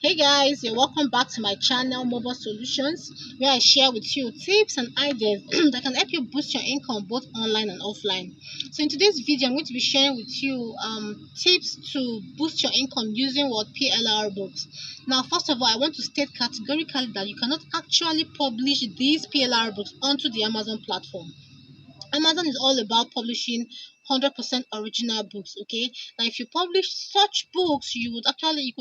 Hey guys, you're welcome back to my channel Mobile Solutions, where I share with you tips and ideas that can help you boost your income both online and offline. So in today's video, I'm going to be sharing with you tips to boost your income using what PLR books. Now, first of all, I want to state categorically that you cannot actually publish these PLR books onto the Amazon platform. Amazon is all about publishing 100% original books. Okay, now if you publish such books, you would actually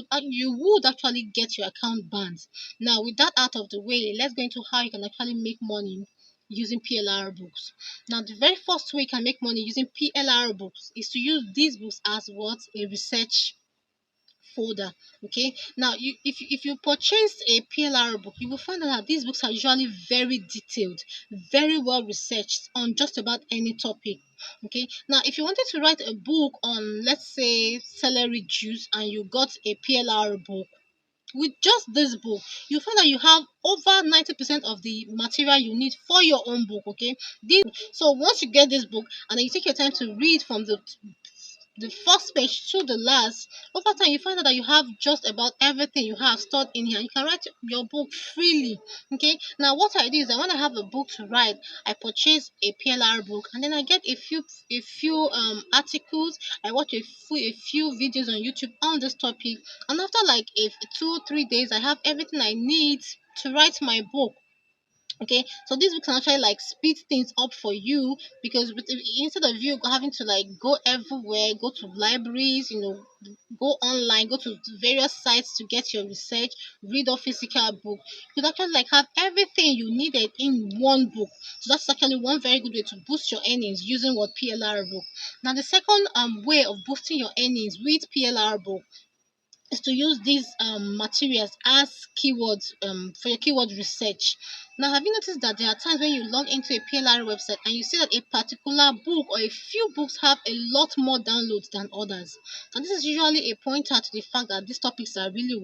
get your account banned. Now, with that out of the way, let's go into how you can actually make money using PLR books. Now, the very first way you can make money using PLR books is to use these books as what a research folder. Okay, now if you purchase a PLR book, you will find out that these books are usually very detailed, very well researched on just about any topic. Okay, now if you wanted to write a book on, let's say, celery juice, and you got a PLR book, with just this book you find that you have over 90% of the material you need for your own book. Okay, so once you get this book and then you take your time to read from the first page to the last, over time you find out that you have just about everything you have stored in here. You can write your book freely. Okay, now what I do is that when I have a book to write, I purchase a PLR book, and then I get a few articles. I watch a few videos on YouTube on this topic, and after like a 2 3 days, I have everything I need to write my book. Okay, so this book can actually like speed things up for you, because instead of you having to like go everywhere, go to libraries, go online, go to various sites to get your research, read a physical book, you could actually like have everything you needed in one book. So that's actually one very good way to boost your earnings using what PLR book. Now the second way of boosting your earnings with PLR book is to use these materials as keywords for your keyword research. Now, have you noticed that there are times when you log into a PLR website and you see that a particular book or a few books have a lot more downloads than others? And this is usually a pointer to the fact that these topics are really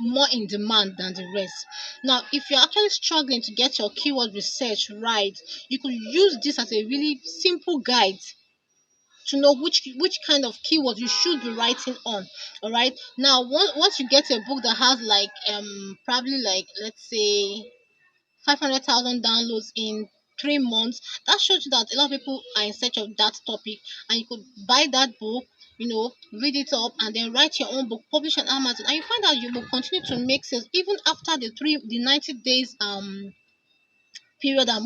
more in demand than the rest. Now, if you're actually struggling to get your keyword research right, you could use this as a really simple guide to know which kind of keywords you should be writing on. All right, now once you get a book that has like probably like, let's say, 500,000 downloads in 3 months, that shows you that a lot of people are in search of that topic, and you could buy that book, read it up, and then write your own book, publish on Amazon, and you find out you will continue to make sales even after the 90 days period that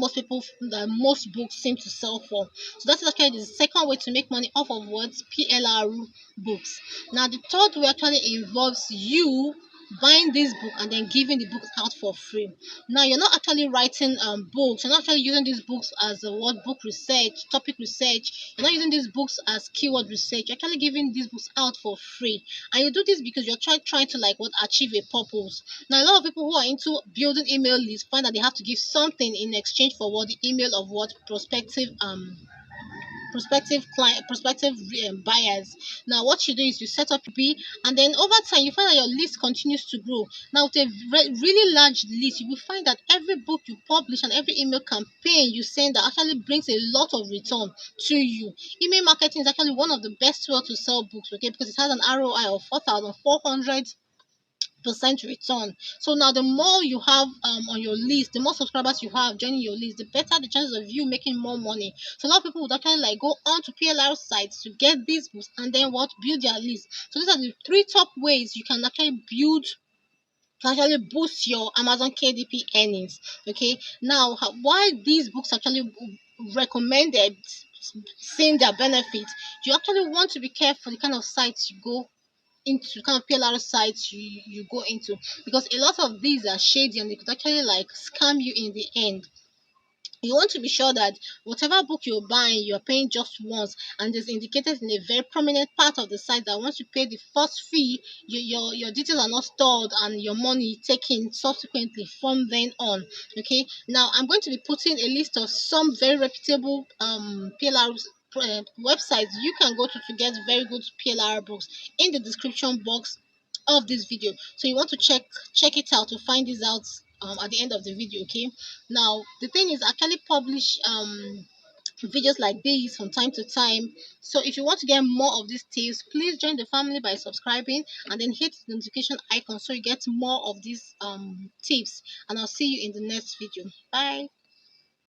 most books seem to sell for. So that's actually the second way to make money off of what PLR books. Now the third way actually involves you buying this book and then giving the books out for free. Now you're not actually writing books, you're not actually using these books as a word book research, topic research, you're not using these books as keyword research, you're actually giving these books out for free. And you do this because you're trying to like what achieve a purpose. Now, a lot of people who are into building email lists find that they have to give something in exchange for what the email of what prospective buyers. Now, what you do is you set up B, and then over time you find that your list continues to grow. Now, with a really large list, you will find that every book you publish and every email campaign you send that actually brings a lot of return to you. Email marketing is actually one of the best ways to sell books, okay, because it has an ROI of 4,400% return. So now the more you have on your list, the more subscribers you have joining your list, the better the chances of you making more money. So a lot of people would actually like go on to PLR sites to get these books and then what build their list. So these are the three top ways you can actually boost your Amazon KDP earnings. Okay, now why these books actually recommended, seeing their benefits, you actually want to be careful the kind of sites you go into, kind of PLR sites you go into, because a lot of these are shady and they could actually like scam you in the end. You want to be sure that whatever book you're buying, you're paying just once, and it's indicated in a very prominent part of the site that once you pay the first fee, your details are not stored and your money taken subsequently from then on. Okay, now I'm going to be putting a list of some very reputable PLR websites you can go to get very good PLR books in the description box of this video. So you want to check it out to find this out at the end of the video. Okay, now the thing is actually publish videos like this from time to time. So if you want to get more of these tips, please join the family by subscribing and then hit the notification icon so you get more of these tips. And I'll see you in the next video. Bye.